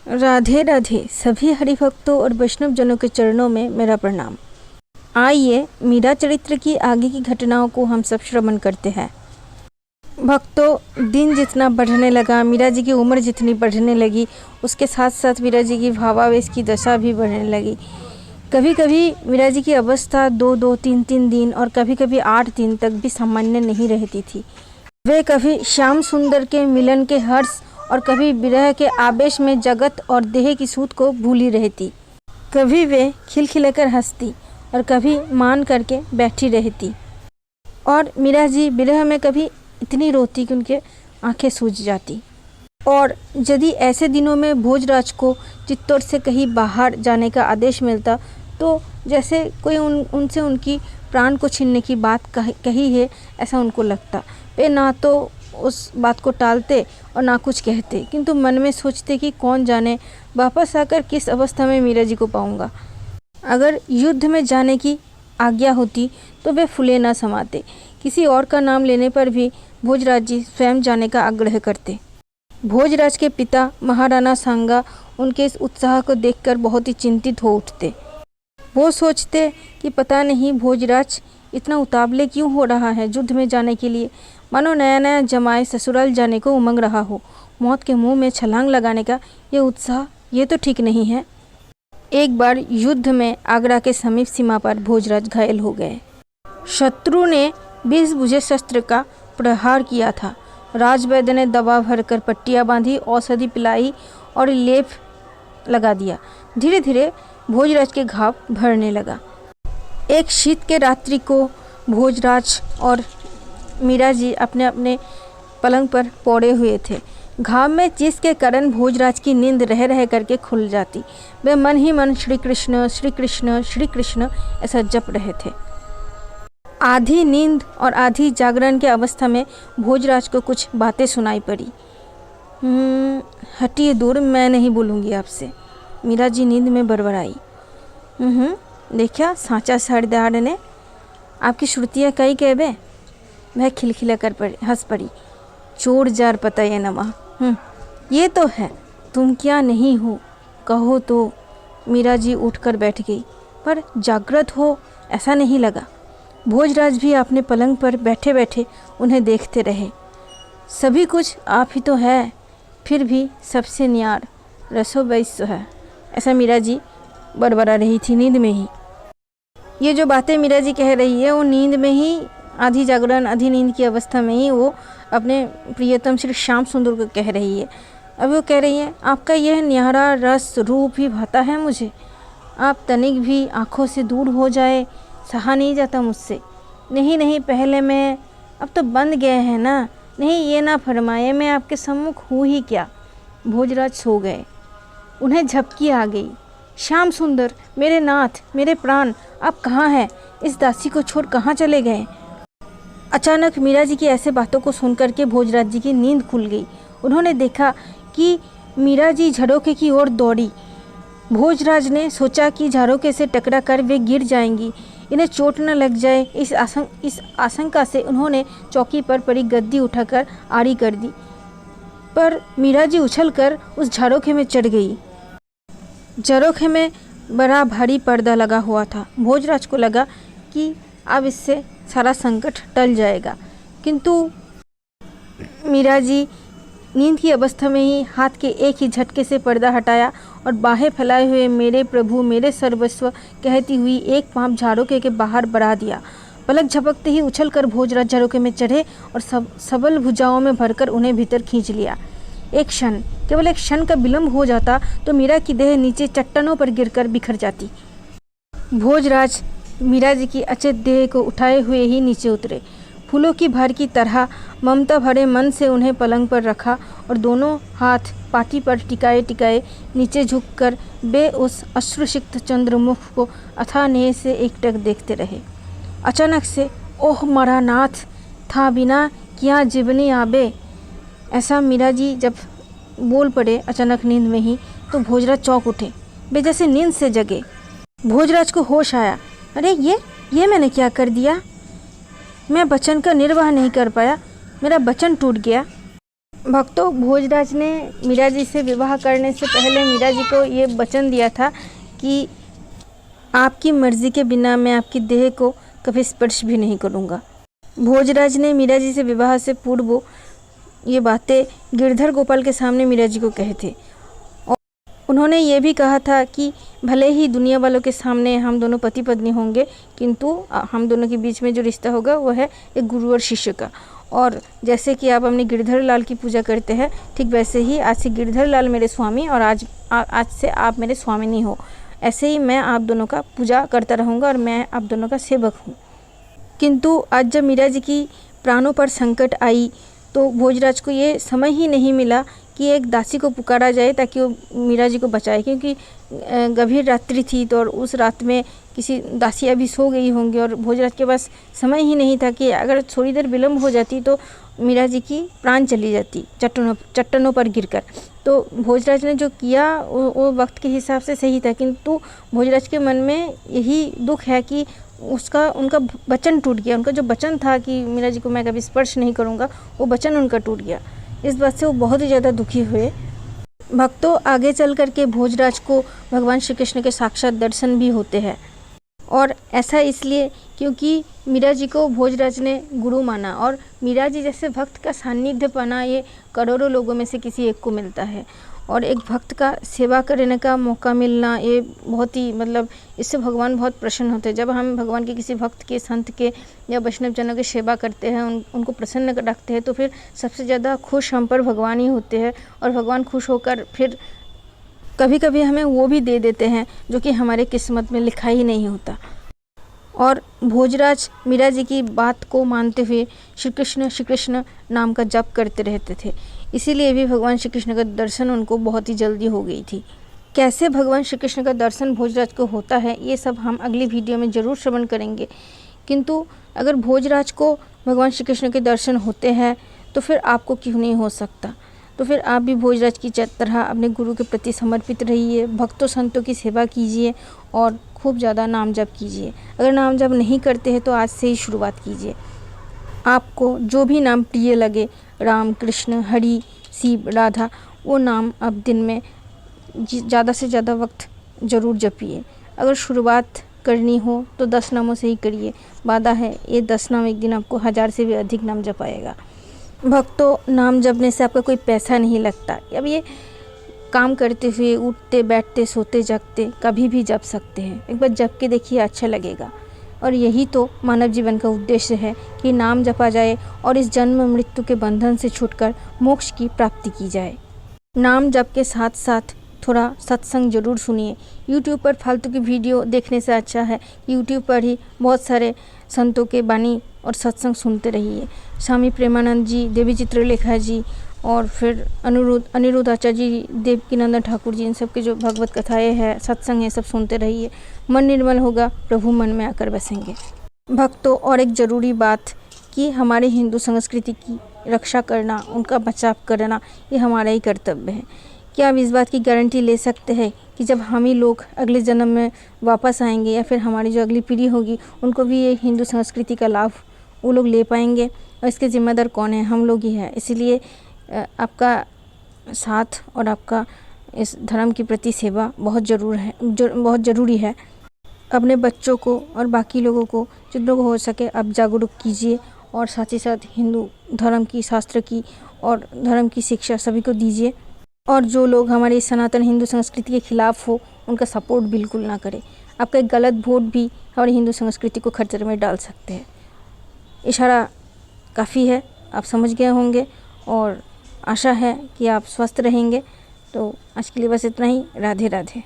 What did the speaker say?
राधे राधे। सभी हरिभक्तों और वैष्णव जनों के चरणों में मेरा प्रणाम। आइए मीरा चरित्र की आगे की घटनाओं को हम सब श्रवण करते हैं। भक्तों, दिन जितना बढ़ने लगा, मीरा जी की उम्र जितनी बढ़ने लगी, उसके साथ साथ मीरा जी की भावावेश की दशा भी बढ़ने लगी। कभी कभी मीरा जी की अवस्था 2-2, 3-3 दिन और कभी कभी 8 दिन तक भी सामान्य नहीं रहती थी। वे कभी श्याम सुंदर के मिलन के हर्ष और कभी विरह के आवेश में जगत और देह की सूत को भूली रहती। कभी वे खिलखिलाकर हंसती और कभी मान करके बैठी रहती। और मीरा जी विरह में कभी इतनी रोती कि उनके आंखें सूज जाती। और यदि ऐसे दिनों में भोजराज को चित्तौड़ से कहीं बाहर जाने का आदेश मिलता तो जैसे कोई उनसे उनकी प्राण को छीनने की बात कही है, ऐसा उनको लगता। वे ना तो उस बात को टालते और ना कुछ कहते, किंतु मन में सोचते कि कौन जाने वापस आकर किस अवस्था में मीरा जी को पाऊंगा। अगर युद्ध में जाने की आज्ञा होती तो वे फूले ना समाते। किसी और का नाम लेने पर भी भोजराज जी स्वयं जाने का आग्रह करते। भोजराज के पिता महाराणा सांगा उनके इस उत्साह को देखकर बहुत ही चिंतित हो उठते। वो सोचते कि पता नहीं भोजराज इतना उतावले क्यों हो रहा है युद्ध में जाने के लिए, मानो नया नया जमाए ससुराल जाने को उमंग रहा हो। मौत के मुंह में छलांग लगाने का ये उत्साह, ये तो ठीक नहीं है। एक बार युद्ध में आगरा के समीप सीमा पर भोजराज घायल हो गए। शत्रु ने 20 बुझे शस्त्र का प्रहार किया था। राजवैद्य ने दवा भरकर पट्टियाँ बांधी, औषधि पिलाई और लेप लगा दिया। धीरे धीरे भोजराज के घाव भरने लगा। एक शीत के रात्रि को भोजराज और मीरा जी अपने अपने पलंग पर पौड़े हुए थे। घाव में चीस के कारण भोजराज की नींद रह रह करके खुल जाती। वे मन ही मन श्री कृष्ण श्री कृष्ण श्री कृष्ण ऐसा जप रहे थे। आधी नींद और आधी जागरण के अवस्था में भोजराज को कुछ बातें सुनाई पड़ी। हटिए दूर, मैं नहीं बोलूँगी आपसे, मीरा जी नींद में बड़बड़ाई। देखा साचा सरदार ने आपकी श्रुतियाँ कई कहबे। वह खिलखिला कर हंस पड़ी। चोर जार पता ये नमा, ये तो है, तुम क्या नहीं हो कहो तो। मीरा जी उठकर बैठ गई, पर जागृत हो ऐसा नहीं लगा। भोजराज भी अपने पलंग पर बैठे बैठे उन्हें देखते रहे। सभी कुछ आप ही तो है, फिर भी सबसे न्यार रसो वैश्य है, ऐसा मीरा जी बड़बड़ा रही थी नींद में ही। ये जो बातें मीरा जी कह रही है वो नींद में ही, आधी जागरण आधी नींद की अवस्था में ही वो अपने प्रियतम श्री श्याम सुंदर को कह रही है। अब वो कह रही है, आपका यह न्यारा रस रूप ही भाता है मुझे। आप तनिक भी आँखों से दूर हो जाए, सहा नहीं जाता मुझसे। नहीं पहले मैं, अब तो बंद गए हैं ना। नहीं, ये ना फरमाए मैं आपके सम्मुख हूँ ही क्या। भोजराज सो गए। उन्हें झपकी आ गई। श्याम सुंदर, मेरे नाथ, मेरे प्राण, आप कहाँ हैं? इस दासी को छोड़ कहाँ चले गए? अचानक मीरा जी की ऐसे बातों को सुनकर के भोजराज जी की नींद खुल गई। उन्होंने देखा कि मीरा जी झरोखे की ओर दौड़ी। भोजराज ने सोचा कि झरोखे से टकरा कर वे गिर जाएंगी, इन्हें चोट न लग जाए। इस आशंका से उन्होंने चौकी पर पड़ी गद्दी उठाकर आड़ी कर दी, पर मीरा जी उछलकर उस झरोखे में चढ़ गई। झरोखे में बड़ा भारी पर्दा लगा हुआ था। भोजराज को लगा कि अब इससे सारा संकट टल जाएगा, किंतु मीरा जी नींद की अवस्था में ही हाथ के एक ही झटके से पर्दा हटाया और बाहें फैलाए हुए मेरे प्रभु मेरे सर्वस्व कहती हुई एक पांव झरोखे के बाहर बढ़ा दिया। पलक झपकते ही उछलकर भोजराज झरोखे में चढ़े और सबल भुजाओं में भरकर उन्हें भीतर खींच लिया। एक क्षण, केवल एक क्षण का विलंब हो जाता तो मीरा की देह नीचे चट्टानों पर गिरकर बिखर जाती। भोजराज मीरा जी की अचेत देह को उठाए हुए ही नीचे उतरे। फूलों की भार की तरह ममता भरे मन से उन्हें पलंग पर रखा और दोनों हाथ पाटी पर टिकाए टिकाए नीचे झुककर वे उस अश्रुसिक्त चंद्रमुख को अथाह नेह से एकटक देखते रहे। अचानक से, ओह मारा नाथ, था बिना क्या जीवनी आबे, ऐसा मीरा जी जब बोल पड़े अचानक नींद में ही, तो भोजराज चौंक उठे। वे जैसे नींद से जगे। भोजराज को होश आया। अरे ये मैंने क्या कर दिया? मैं वचन का निर्वाह नहीं कर पाया, मेरा वचन टूट गया। भक्तों, भोजराज ने मीरा जी से विवाह करने से पहले मीरा जी को ये वचन दिया था कि आपकी मर्ज़ी के बिना मैं आपकी देह को कभी स्पर्श भी नहीं करूँगा। भोजराज ने मीरा जी से विवाह से पूर्व ये बातें गिरधर गोपाल के सामने मीरा जी को कहे थे। और उन्होंने ये भी कहा था कि भले ही दुनिया वालों के सामने हम दोनों पति पत्नी होंगे, किंतु हम दोनों के बीच में जो रिश्ता होगा वो है एक गुरु और शिष्य का। और जैसे कि आप अपने गिरधर लाल की पूजा करते हैं, ठीक वैसे ही आज से गिरधर लाल मेरे स्वामी और आज से आप मेरे स्वामिनी हो। ऐसे ही मैं आप दोनों का पूजा करता रहूँगा और मैं आप दोनों का सेवक हूँ। किंतु आज जब मीरा जी की प्राणों पर संकट आई तो भोजराज को ये समय ही नहीं मिला कि एक दासी को पुकारा जाए ताकि वो मीरा जी को बचाए, क्योंकि गंभीर रात्रि थी तो और उस रात में किसी दासी अभी सो गई होंगी और भोजराज के पास समय ही नहीं था कि अगर थोड़ी देर विलम्ब हो जाती तो मीरा जी की प्राण चली जाती चट्टानों पर गिरकर। तो भोजराज ने जो किया वो वक्त के हिसाब से सही था, किंतु भोजराज के मन में यही दुख है कि उनका वचन टूट गया। उनका जो वचन था कि मीरा जी को मैं कभी स्पर्श नहीं करूँगा, वो वचन उनका टूट गया। इस बात से वो बहुत ही ज़्यादा दुखी हुए। भक्तों, आगे चल कर के भोजराज को भगवान श्री कृष्ण के साक्षात दर्शन भी होते हैं, और ऐसा इसलिए क्योंकि मीरा जी को भोजराज ने गुरु माना और मीरा जी जैसे भक्त का सानिध्य पाना ये करोड़ों लोगों में से किसी एक को मिलता है। और एक भक्त का सेवा करने का मौका मिलना ये बहुत ही इससे भगवान बहुत प्रसन्न होते हैं। जब हम भगवान के किसी भक्त के, संत के या वैष्णव जनों की सेवा करते हैं, उनको प्रसन्न रखते हैं, तो फिर सबसे ज़्यादा खुश हम पर भगवान ही होते हैं। और भगवान खुश होकर फिर कभी कभी हमें वो भी दे देते हैं जो कि हमारे किस्मत में लिखा ही नहीं होता। और भोजराज मीरा जी की बात को मानते हुए श्री कृष्ण नाम का जप करते रहते थे। इसीलिए भी भगवान श्री कृष्ण का दर्शन उनको बहुत ही जल्दी हो गई थी। कैसे भगवान श्री कृष्ण का दर्शन भोजराज को होता है ये सब हम अगली वीडियो में ज़रूर श्रवण करेंगे। किंतु अगर भोजराज को भगवान श्री कृष्ण के दर्शन होते हैं तो फिर आपको क्यों नहीं हो सकता। तो फिर आप भी भोजराज की तरह अपने गुरु के प्रति समर्पित रहिए, भक्तों संतों की सेवा कीजिए और खूब ज़्यादा नाम जप कीजिए। अगर नाम जप नहीं करते हैं तो आज से ही शुरुआत कीजिए। आपको जो भी नाम प्रिय लगे, राम, कृष्ण, हरि, शिव, राधा, वो नाम आप दिन में ज़्यादा से ज़्यादा वक्त ज़रूर जपिए। अगर शुरुआत करनी हो तो 10 नामों से ही करिए। वादा है ये 10 नाम एक दिन आपको 1000 से भी अधिक नाम जपाएगा। भक्तों, नाम जपने से आपका कोई पैसा नहीं लगता। अब ये काम करते हुए, उठते बैठते, सोते जागते कभी भी जप सकते हैं। एक बार जप के देखिए, अच्छा लगेगा। और यही तो मानव जीवन का उद्देश्य है कि नाम जपा जाए और इस जन्म मृत्यु के बंधन से छूटकर मोक्ष की प्राप्ति की जाए। नाम जप के साथ साथ थोड़ा सत्संग जरूर सुनिए। YouTube पर फालतू की वीडियो देखने से अच्छा है YouTube पर ही बहुत सारे संतों के बानी और सत्संग सुनते रहिए। स्वामी प्रेमानंद जी, देवी चित्रलेखा जी और फिर अनिरुद्ध आचार्य जी, देवकीनंदन ठाकुर जी, इन सब की जो भगवत कथाएं हैं, सत्संग है, सब सुनते रहिए। मन निर्मल होगा, प्रभु मन में आकर बसेंगे। भक्तों, और एक ज़रूरी बात कि हमारे हिंदू संस्कृति की रक्षा करना, उनका बचाव करना, ये हमारा ही कर्तव्य है। क्या आप इस बात की गारंटी ले सकते हैं कि जब हम ही लोग अगले जन्म में वापस आएंगे या फिर हमारी जो अगली पीढ़ी होगी उनको भी ये हिंदू संस्कृति का लाभ वो लोग ले पाएंगे? और इसके ज़िम्मेदार कौन है? हम लोग ही हैं। इसलिए आपका साथ और आपका इस धर्म के प्रति सेवा बहुत ज़रूरी है। अपने बच्चों को और बाकी लोगों को जितनों को हो सके आप जागरूक कीजिए और साथ ही साथ हिंदू धर्म की, शास्त्र की और धर्म की शिक्षा सभी को दीजिए। और जो लोग हमारी सनातन हिंदू संस्कृति के खिलाफ हो उनका सपोर्ट बिल्कुल ना करें। आपका एक गलत वोट भी हमारी हिंदू संस्कृति को खतरे में डाल सकते हैं। इशारा काफ़ी है, आप समझ गए होंगे और आशा है कि आप स्वस्थ रहेंगे। तो आज के लिए बस इतना ही। राधे राधे।